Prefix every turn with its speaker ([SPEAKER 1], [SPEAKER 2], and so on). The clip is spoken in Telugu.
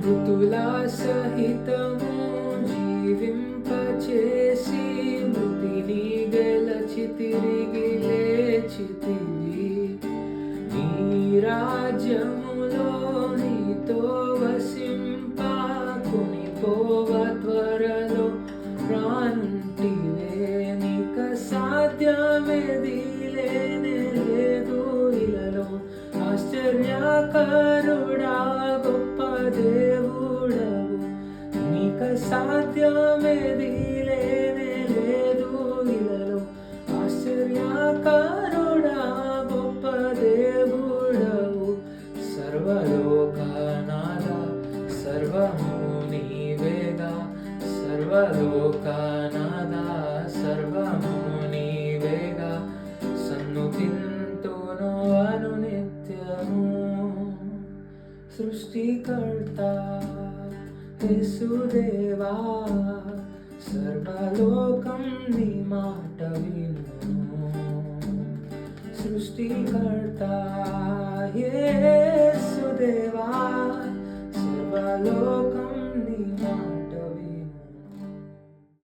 [SPEAKER 1] మృతులా సహితము జీవింపచేసి మృతిని గెలచి తిరిగి లేచితివి. నీ రాజ్యములో నీతో వసింప కొనిపోవ త్వరలో రానుంటివే. నీక సాధ్యమేది లేనే లేదు ఇలలో. ఆశ్చర్యకరుడా గొప్ప దేవుడవు. నీక సాధ్యమేది లేనే లేదు ఇలలో. ఆశ్చర్యకరుడా గొప్ప దేవుడవు. సర్వలోకనాథ సర్వము నీవేగా. సర్వలోకనాథ సర్వము నీవేగా. సన్నుతింతును అనునిత్యము. సృష్టికర్త యేసుదేవా సర్వలోకం నీ మాట వినును. సృష్టికర్త యేసుదేవా సర్వలోకం